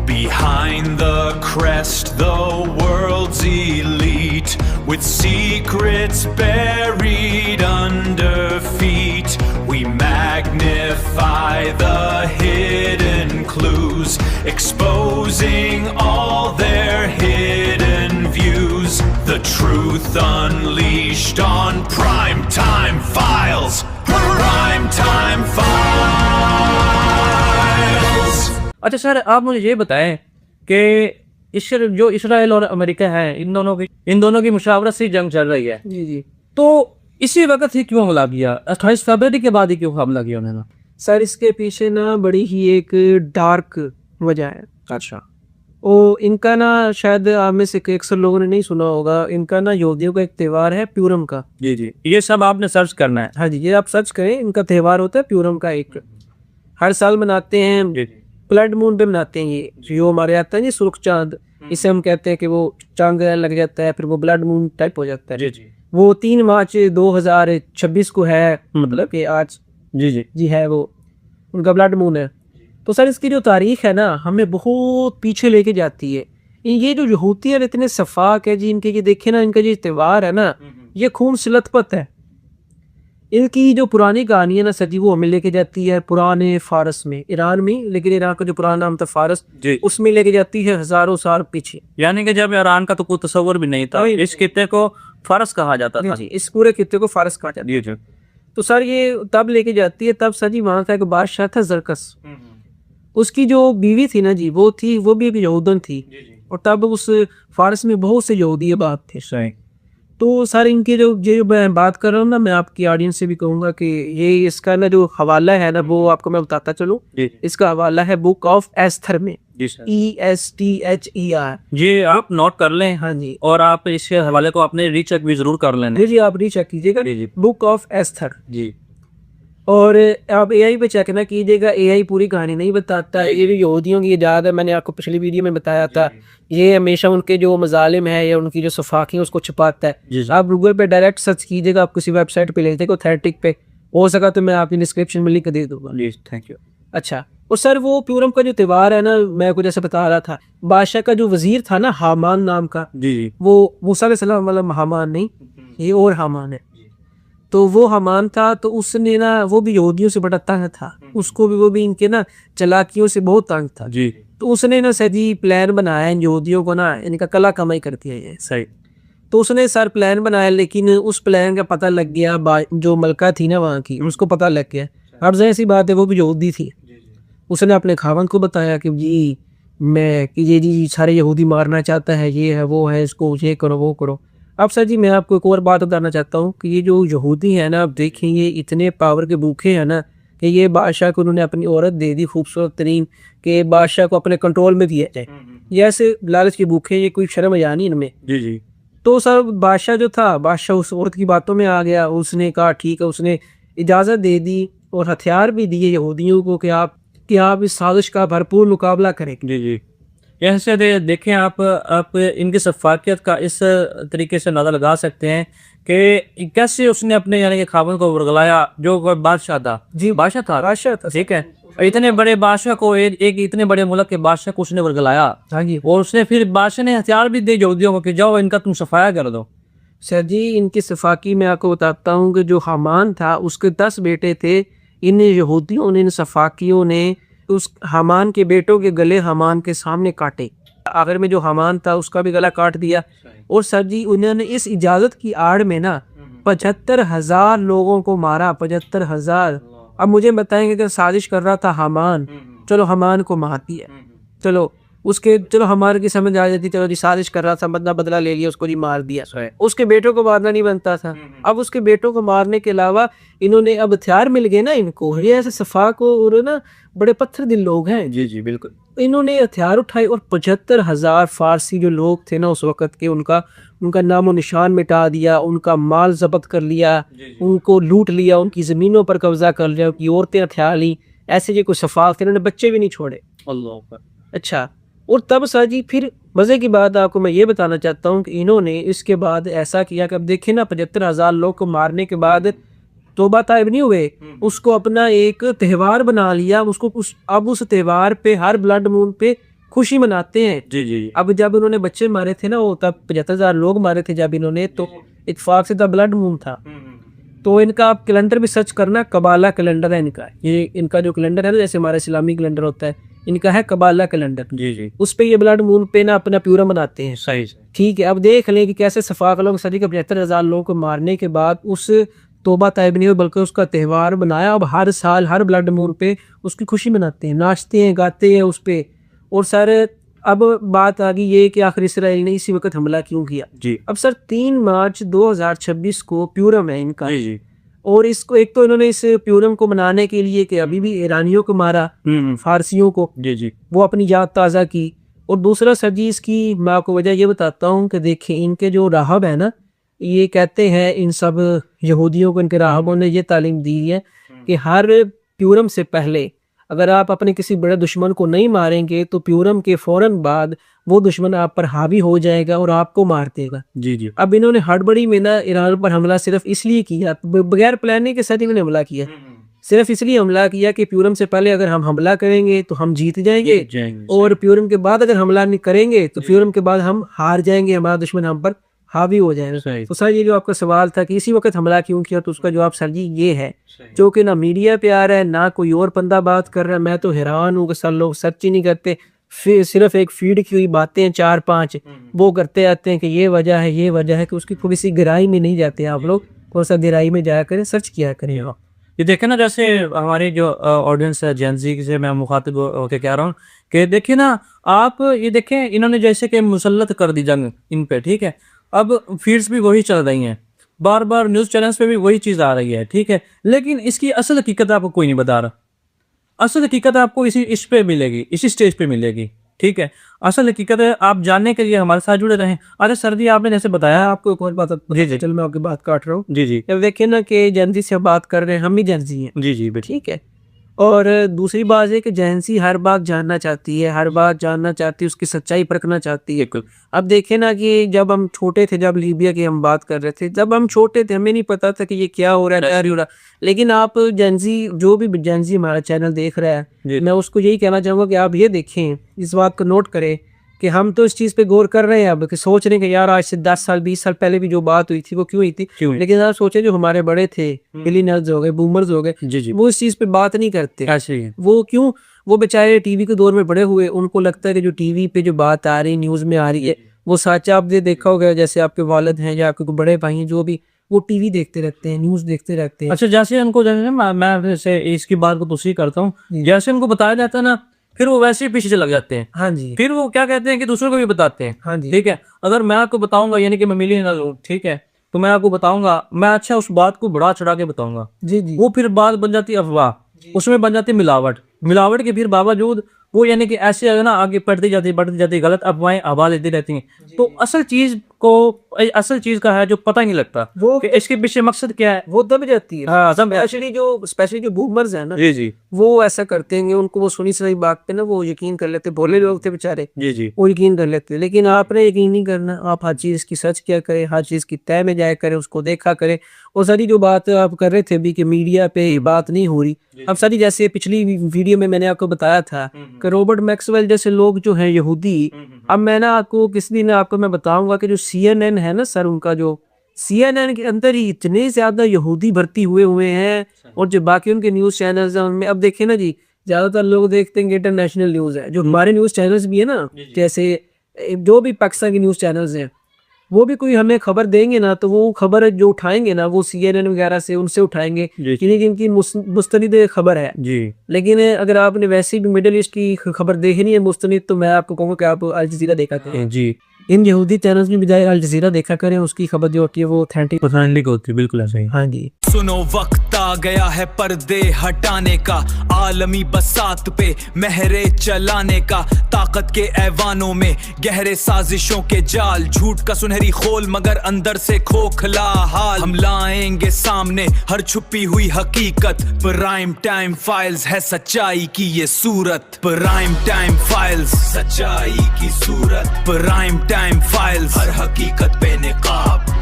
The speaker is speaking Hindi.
Behind the crest, the world's elite, with secrets buried under feet. We magnify the hidden clues, exposing all their hidden views. The truth unleashed on Primetime Files. Primetime Files. अच्छा सर, आप मुझे ये बताएं कि जो इसराइल और अमेरिका है, इन दोनों की मुशावरत से जंग चल रही है। जी जी। तो इसी वक्त ही क्यों हमला किया? 28 फरवरी के बाद ही क्यों हमला किया उन्होंने? सर इसके पीछे ना बड़ी ही एक डार्क वजह है। अच्छा। वो इनका ना शायद आप में से अक्सर लोगों ने नहीं सुना होगा, इनका ना यहूदियों का एक त्यौहार है प्यूरम का। जी जी, ये सब आपने सर्च करना है। हाँ जी, ये आप सर्च करें, इनका त्यौहार होता है प्यूरम का, एक हर साल मनाते हैं। जी जी। ब्लड मून पे मनाते हैं ये, जो हमारे आता है ये सुर्ख चांद, इसे हम कहते हैं कि वो चांद लग जाता है, फिर वो ब्लड मून टाइप हो जाता है। जी जी। वो 3 मार्च 2026 को है, मतलब कि आज जी जी जी है वो उनका ब्लड मून है। तो सर इसकी जो तारीख है ना हमें बहुत पीछे लेके जाती है। ये जो यहूदी है इतने सफाक है जी, इनके ये देखे ना, इनका जो त्यौहार है ना ये खून से लथपथ है। इनकी जो पुरानी कहानी है ना सर जी, वो हमें लेके जाती है पुराने फारस में, ईरान में, लेकिन ईरान का जो पुराना नाम था फारस, उसमें लेके जाती है हजारों साल पीछे। यानी कि जब ईरान का तो कोई तस्वर भी नहीं था, इस खित्ते को फारस कहा जाता था। इस पूरे खित्ते को फारस कहा जाता है। तो सर ये तब लेके जाती है, तब सर जी वहाँ का एक बादशाह था जरकस, उसकी जो बीवी थी ना जी, वो भी एक यहूदन थी। और तब उस फारस में बहुत से यहूदी बात थे। सही। तो सर इनके जो मैं बात कर रहा हूँ ना, मैं आपकी ऑडियंस से भी कहूँगा कि ये इसका ना जो हवाला है ना वो आपको मैं बताता चलूँ। इसका हवाला है बुक ऑफ एस्थर में, ESTHER। ये आप नोट कर लें। हाँ जी। और आप इस हवाले को अपने रीचेक भी जरूर कर लेना। जी आप रीचेक कीजिएगा, बुक ऑफ एस्थर जी। और आप AI पे चेक ना कीजिएगा, AI पूरी कहानी नहीं बताता। ये जो यहूदियों की इजाद है, मैंने आपको पिछली वीडियो में बताया था, ये हमेशा उनके जो मजालिम है या उनकी जो सफाकी है उसको छुपाता है। आप गूगल पे डायरेक्ट सर्च कीजिएगा, आप किसी वेबसाइट पे लेते ऑथेंटिक पे, हो सका तो मैं आपकी डिस्क्रिप्शन में लिंक दे दूंगा। Thank you. अच्छा, और सर वो प्यूरम का जो त्यौहार है ना, मैं कुछ ऐसा बता रहा था, बादशाह का जो वजीर था ना हामान नाम का, जी, वो मूसा अलैहिस्सलाम वाला हामान नहीं, ये और हामान है। तो वो हमान था, तो उसने ना, वो भी यहूदियों से बड़ा तंग था, उसको भी वो भी इनके ना चालाकियों से बहुत तंग था जी। तो उसने ना सही प्लान बनाया इन यहूदियों को ना, इनका कला कमाई करती है ये। सही। तो उसने सर प्लान बनाया, लेकिन उस प्लान का पता लग गया, जो मलका थी ना वहाँ की, उसको पता लग गया। अब जाहिर सी बात है वो भी यहूदी थी। उसने अपने खावंद को बताया कि जी मैं कि ये जी सारे यहूदी मारना चाहता है, ये है वो है, इसको ये करो वो करो। अब सर जी मैं आपको एक और बात बताना चाहता हूँ कि ये जो यहूदी है ना, आप देखें ये इतने पावर के भूखे हैं ना कि ये बादशाह को उन्होंने अपनी औरत दे दी खूबसूरत तरीन, कि बादशाह को अपने कंट्रोल में दिया जाए। ये ऐसे लालच के भूखे, ये कोई शर्म या नहीं इनमें। जी जी। तो सर बादशाह जो था, बादशाह उस औरत की बातों में आ गया, उसने कहा ठीक है, उसने इजाज़त दे दी और हथियार भी दिए यहूदियों को कि आप इस साजिश का भरपूर मुकाबला करें। जी जी। ऐसे देखें आप इनकी सफाकियत का इस तरीके से अंदाजा लगा सकते हैं कि कैसे उसने अपने यानी कि खावन को वर्गलाया, जो बादशाह था। जी बादशाह था। ठीक है, इतने बड़े बादशाह को एक इतने बड़े मुल्क के बादशाह को उसने वर्गलाया। हाँ जी। और उसने फिर बादशाह ने हथियार भी दे यहूदियों को कि जाओ इनका तुम सफाया कर दो। सर जी इनकी सफाकी मैं आपको बताता हूँ कि जो हामान था उसके 10 बेटे थे। इन यहूदियों ने, इन सफाकियों ने उस हामान के बेटों के गले हामान के सामने काटे। आखिर में जो हामान था उसका भी गला काट दिया। और सर जी उन्होंने इस इजाज़त की आड़ में ना 75,000 लोगों को मारा। 75,000। अब मुझे बताएंगे कि साजिश कर रहा था हामान, चलो हामान को मार दिया, चलो हमारे की समझ आ जाती, चलो जी साजिश कर रहा था, बदला ले लिया, उसको जी मार दिया। उसके बेटों को मारना नहीं बनता था। अब उसके बेटों को मारने के अलावा इन्होंने, अब हथियार मिल गए ना इनको, ये ऐसे सफा को और ना बड़े पत्थर दिल लोग हैं। जी जी बिल्कुल। इन्होंने हथियार उठाए और 75,000 फारसी जो लोग थे ना उस वक़्त के, उनका नामो निशान मिटा दिया, उनका माल जब्त कर लिया, उनको लूट लिया, उनकी ज़मीनों पर कब्जा कर लिया, उनकी औरतें हथियार ली। ऐसे जो कुछ सफाक थे, इन्होंने बच्चे भी नहीं छोड़े। अल्लाह। अच्छा, और तब सर जी फिर मज़े की बात आपको मैं ये बताना चाहता हूँ कि इन्होंने इसके बाद ऐसा किया कि अब देखें ना 75,000 लोग को मारने के बाद तौबा ताइब नहीं हुए, उसको अपना एक त्यौहार बना लिया। उसको अब उस त्यौहार पे हर ब्लड मून पे खुशी मनाते हैं। जी जी जी अब जब उन्होंने बच्चे मारे थे ना, वो तब 75,000 लोग मारे थे जब इन्होंने, तो इत्तेफाक से तब ब्लड मून था। तो इनका आप कैलेंडर भी सर्च करना, कबाला कैलेंडर है इनका। ये इनका जो कैलेंडर है ना, जैसे हमारा इस्लामी कैलेंडर होता है, इनका है कबाला कैलेंडर। जी जी उस पे ये ब्लड मून पे ना अपना प्यूरा मनाते हैं। सही से ठीक है, अब देख लें कि कैसे सफाक लोग सदी के 75,000 लोगों को मारने के बाद उस तौबा ताइब नहीं हुई, बल्कि उसका त्यौहार बनाया। अब हर साल हर ब्लड मून पे उसकी खुशी मनाते हैं, नाचते हैं, गाते हैं उस पे। और सर अब बात आ गई ये कि आखिर इसराइल ने इसी वक्त हमला क्यों किया। जी अब सर 3 मार्च 2026 को प्यूरम है इनका, जी जी और इसको एक तो इन्होंने इस प्यूरम को मनाने के लिए कि अभी भी ईरानियों को मारा, फारसियों को, जी जी वो अपनी याद ताज़ा की। और दूसरा सर जी, इसकी मैं आपको वजह ये बताता हूँ कि देखें, इनके जो राहब है ना, ये कहते हैं इन सब यहूदियों को, इनके राहबों ने ये तालीम दी है कि हर प्यूरम से पहले अगर आप अपने किसी बड़े दुश्मन को नहीं मारेंगे तो प्यूरम के फौरन बाद वो दुश्मन आप पर हावी हो जाएगा और आपको मार देगा। जी जी अब इन्होंने हड़बड़ी में ना ईरान पर हमला सिर्फ इसलिए किया, बगैर प्लानिंग के साथ इन्होंने हमला किया। सिर्फ इसलिए हमला किया कि प्यूरम से पहले अगर हम हमला करेंगे तो हम जीत जाएंगे, और प्यूरम के बाद अगर हमला नहीं करेंगे तो प्यूरम के बाद हम हार जाएंगे, हमारा दुश्मन हम पर हावी हो जाएगा। तो सर ये जो आपका सवाल था कि इसी वक्त हमला क्यों किया, तो उसका जवाब सर जी ये है, जो कि ना मीडिया पे आ रहा है ना कोई और बंदा बात कर रहा है। मैं तो हैरान हूँ कि सर लोग सर्च ही नहीं करते, फिर सिर्फ एक फीड की हुई बातें 4-5 वो करते आते हैं कि ये वजह है, ये वजह है, कि उसकी थोड़ी सी गहराई में नहीं जाते आप लोग। थोड़ा सा गहराई में जाया करें, सर्च किया करें। ये देखें ना, जैसे हमारी जो ऑडियंस है जेनजी से मैं मुखातिब होकर कह रहा हूँ कि देखिए ना आप, ये देखें इन्होंने जैसे कि मुसल्लत कर दी जंग इन पे, ठीक है। अब फीड्स भी वही चल रही हैं, बार बार न्यूज़ चैनल्स पे भी वही चीज़ आ रही है, ठीक है। लेकिन इसकी असल हकीकत आपको कोई नहीं बता रहा। असल हकीकत आपको इस पे मिलेगी, इसी स्टेज पे मिलेगी, ठीक है। असल हकीकत है, आप जानने के लिए हमारे साथ जुड़े रहें। अरे सर जी, आपने जैसे बताया, आपको एक और बात, जी जी, चल मैं आपकी बात काट रहा हूँ। जी जी, अब देखिए ना कि जेंजी से बात कर रहे हैं, हम भी जेंजी हैं। जी जी बेटी, ठीक है। और दूसरी बात है कि जेंसी हर बात जानना चाहती है, हर बात जानना चाहती है, उसकी सच्चाई परखना चाहती है। अब देखें ना कि जब हम छोटे थे, जब लीबिया की हम बात कर रहे थे, जब हम छोटे थे हमें नहीं पता था कि ये क्या हो रहा है, क्या नहीं हो रहा। लेकिन आप जेंजी, जो भी जेंजी हमारा चैनल देख रहा है, मैं उसको यही कहना चाहूँगा कि आप ये देखें, इस बात को नोट करें कि हम तो इस चीज़ पे गौर कर रहे हैं अब, कि सोच रहे हैं कि यार आज से 10 साल 20 साल पहले भी जो बात हुई थी वो क्यों हुई थी। लेकिन आप सोचे जो हमारे बड़े थे, मिलीनियर्स हो गए, बूमर्स हो गए, वो इस चीज़ पे बात नहीं करते। वो क्यों? वो बेचारे टीवी के दौर में बड़े हुए, उनको लगता है कि जो टीवी पे जो बात आ रही, न्यूज़ में आ रही है, वो सच। आपने देखा होगा जैसे आपके वालिद हैं या आपके बड़े भाई हैं, जो भी वो टीवी देखते रहते हैं, न्यूज़ देखते रहते हैं। अच्छा, जैसे उनको, जैसे मैं जैसे इसकी बात को दूसरी करता हूँ, जैसे उनको बताया जाता है ना, फिर वो वैसे ही पीछे लग जाते हैं। हाँ जी। फिर वो क्या कहते हैं कि दूसरों को भी बताते हैं। हाँ जी। ठीक है, अगर मैं आपको बताऊंगा, यानी कि मैं मिलीनियर हूं, ठीक है, तो मैं आपको बताऊंगा, मैं अच्छा उस बात को बढ़ा चढ़ा के बताऊंगा। जी जी। वो फिर बात बन जाती है अफवाह, उसमें बन जाती है मिलावट के फिर बावजूद वो, यानी कि ऐसे है ना, आगे बढ़ती जाती गलत अफवाहें आवाज देती रहती हैं। तो असल चीज का है जो पता ही नहीं लगता, वो कि इसके पीछे मकसद क्या है, वो दब जाती है। हाँ, स्पेशली जो बूमर्स हैं ना, जी जी, वो ऐसा करते हैं, उनको वो सुनी सही बात पे ना वो यकीन कर लेते। भोले लोग थे बेचारे, जी जी, वो यकीन कर लेते। लेकिन आपने यकीन नहीं करना, आप हर चीज की सर्च किया करें, हर चीज की तय में जाया करें, उसको देखा करें। और सारी जो बात आप कर रहे थे अभी कि मीडिया पे बात नहीं हो रही, अब सारी जैसे पिछली वीडियो में मैंने आपको बताया था कि रॉबर्ट मैक्सवेल जैसे लोग जो हैं यहूदी, अब मैं ना आपको किसी दिन आपको मैं बताऊंगा कि जो CNN है ना सर, उनका जो CNN के अंदर ही इतने ज्यादा यहूदी भर्ती हुए हैं, और जो बाकी उनके न्यूज चैनल्स हैं उनमें, अब देखें ना जी, ज्यादातर लोग देखते हैं कि इंटरनेशनल न्यूज है। जो हमारे न्यूज चैनल्स भी है ना, जैसे जो भी पाकिस्तान के न्यूज चैनल्स हैं, वो भी कोई हमें खबर देंगे ना, तो वो खबर जो उठाएंगे ना, वो CNN वगैरह से उनसे उठाएंगे, जिनकी मुस्तनिद खबर है जी। लेकिन अगर आपने वैसे भी मिडिल ईस्ट की खबर देखनी है मुस्तनिद, तो मैं आपको कहूँगा कि आप अल जज़ीरा देखा करें जी। इन यहूदी चैनल्स में बजाय अल जज़ीरा देखा करें, उसकी खबर जो होती है वो ऑथेंटिक होती है। बिल्कुल ऐसा ही। हाँ जी। सुनो, वक्त आ गया है पर्दे हटाने का, आलमी बसात पे महरे चलाने का, ताकत के ऐवानों में गहरे साजिशों के जाल, झूठ का सुनहरी खोल मगर अंदर से खोखला हाल, हम लाएंगे सामने हर छुपी हुई हकीकत। प्राइम टाइम फाइल्स है सच्चाई की ये सूरत, प्राइम टाइम फाइल्स सच्चाई की सूरत, प्राइम टाइम फाइल्स हर हकीकत पे निकाब।